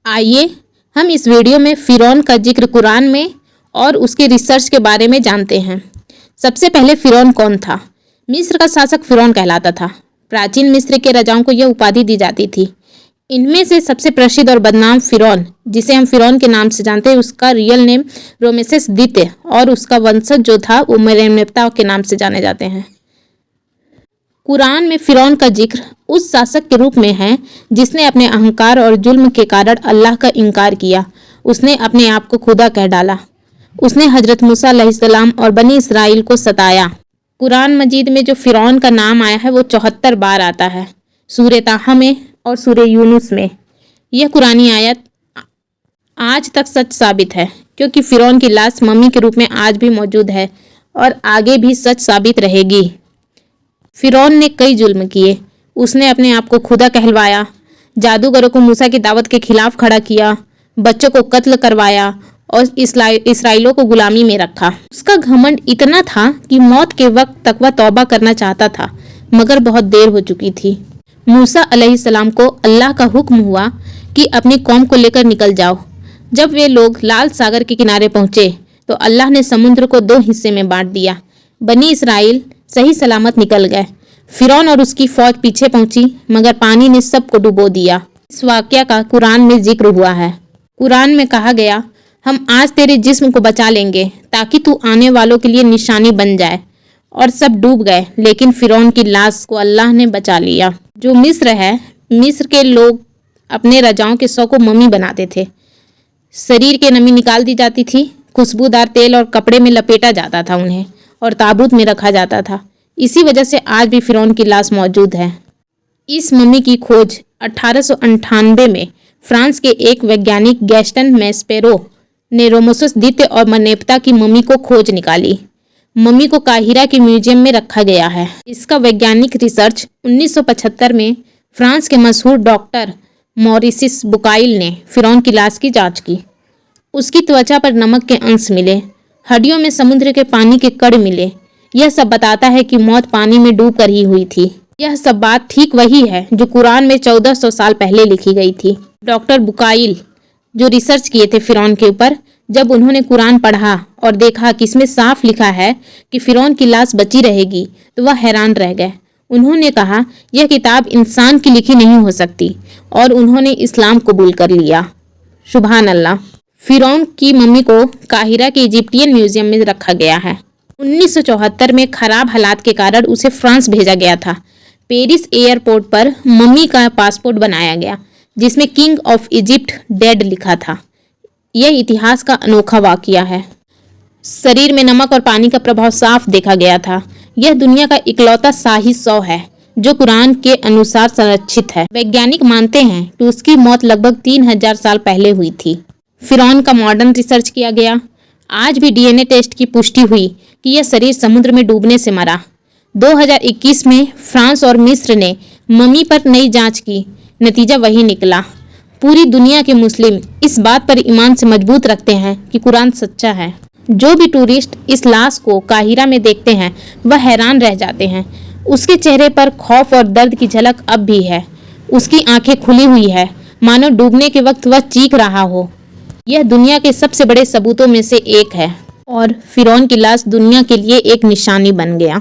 आइए हम इस वीडियो में फ़िरौन का जिक्र कुरान में और उसके रिसर्च के बारे में जानते हैं। सबसे पहले फ़िरौन कौन था? मिस्र का शासक फ़िरौन कहलाता था। प्राचीन मिस्र के राजाओं को यह उपाधि दी जाती थी। इनमें से सबसे प्रसिद्ध और बदनाम फ़िरौन, जिसे हम फ़िरौन के नाम से जानते हैं, उसका रियल नेम रामेसेस द्वितीय और उसका वंशज जो था वो मेनेप्ता के नाम से जाने जाते हैं। कुरान में फ़िरौन का जिक्र उस शासक के रूप में है जिसने अपने अहंकार और जुल्म के कारण अल्लाह का इनकार किया। उसने अपने आप को खुदा कह डाला। उसने हजरत मूसा अलैहिस्सलाम और बनी इसराइल को सताया। कुरान मजीद में जो फ़िरौन का नाम आया है वो 74 बार आता है, सूरह ताहा में और सूरह यूनुस में। यह कुरानी आयत आज तक सच साबित है क्योंकि फ़िरौन की लाश मम्मी के रूप में आज भी मौजूद है और आगे भी सच साबित रहेगी। फ़िरौन ने कई जुल्म किए। उसने अपने आप को खुदा कहलवाया, जादूगरों को मूसा की दावत के खिलाफ खड़ा किया, बच्चों को कत्ल करवाया और इसराइलों को गुलामी में रखा। उसका घमंड इतना था कि मौत के वक्त तक वह तौबा करना चाहता था, मगर बहुत देर हो चुकी थी। मूसा अलैहिस्सलाम को अल्लाह का हुक्म हुआ कि अपनी कौम को लेकर निकल जाओ। जब वे लोग लाल सागर के किनारे पहुंचे तो अल्लाह ने समुद्र को 2 हिस्से में बांट दिया। बनी इसराइल सही सलामत निकल गए। फ़िरौन और उसकी फौज पीछे पहुंची, मगर पानी ने सबको डुबो दिया। इस वाकया का कुरान में जिक्र हुआ है। कुरान में कहा गया, हम आज तेरे जिस्म को बचा लेंगे ताकि तू आने वालों के लिए निशानी बन जाए। और सब डूब गए, लेकिन फ़िरौन की लाश को अल्लाह ने बचा लिया। जो मिस्र है, मिस्र के लोग अपने राजाओं के शव को मम्मी बनाते थे। शरीर की नमी निकाल दी जाती थी, खुशबूदार तेल और कपड़े में लपेटा जाता था उन्हें और ताबूत में रखा जाता था। इसी वजह से आज भी फ़िरौन की लाश मौजूद है। इस मम्मी की खोज 1898 में फ्रांस के एक वैज्ञानिक गैस्टन मैस्पेरो ने रामेसेस द्वितीय और मेनेप्ता की मम्मी को खोज निकाली। मम्मी को काहिरा के म्यूजियम में रखा गया है। इसका वैज्ञानिक रिसर्च 1975 में फ्रांस के मशहूर डॉक्टर मॉरिसिस बुकाइल ने फ़िरौन की लाश की जाँच की। उसकी त्वचा पर नमक के अंश मिले, हड्डियों में समुद्र के पानी के कण मिले। यह सब बताता है कि मौत पानी में डूब कर ही हुई थी। यह सब बात ठीक वही है जो कुरान में 1400 साल पहले लिखी गई थी। डॉक्टर बुकाइल जो रिसर्च किए थे फ़िरौन के ऊपर, जब उन्होंने कुरान पढ़ा और देखा कि इसमें साफ लिखा है कि फ़िरौन की लाश बची रहेगी, तो वह हैरान रह गए। उन्होंने कहा, यह किताब इंसान की लिखी नहीं हो सकती, और उन्होंने इस्लाम कबूल कर लिया। सुभान अल्लाह। फ़िरौन की मम्मी को काहिरा के इजिप्टियन म्यूजियम में रखा गया है। 1974 में खराब हालात के कारण उसे फ्रांस भेजा गया था। पेरिस एयरपोर्ट पर मम्मी का पासपोर्ट बनाया गया जिसमें किंग ऑफ इजिप्ट डेड लिखा था। यह इतिहास का अनोखा वाकया है। शरीर में नमक और पानी का प्रभाव साफ देखा गया था। यह दुनिया का इकलौता शाही शव है जो कुरान के अनुसार संरक्षित है। वैज्ञानिक मानते हैं कि उसकी मौत लगभग 3000 साल पहले हुई थी। फ़िरौन का मॉडर्न रिसर्च किया गया। आज भी डीएनए टेस्ट की पुष्टि हुई कि यह शरीर समुद्र में डूबने से मरा। 2021 में फ्रांस और मिस्र ने मम्मी पर नई जांच की, नतीजा वही निकला। पूरी दुनिया के मुस्लिम इस बात पर ईमान से मजबूत रखते हैं कि कुरान सच्चा है। जो भी टूरिस्ट इस लाश को काहिरा में देखते हैं वह हैरान रह जाते हैं। उसके चेहरे पर खौफ और दर्द की झलक अब भी है। उसकी आंखें खुली हुई है, मानो डूबने के वक्त वह चीख रहा हो। यह दुनिया के सबसे बड़े सबूतों में से एक है और फ़िरौन की लाश दुनिया के लिए एक निशानी बन गया।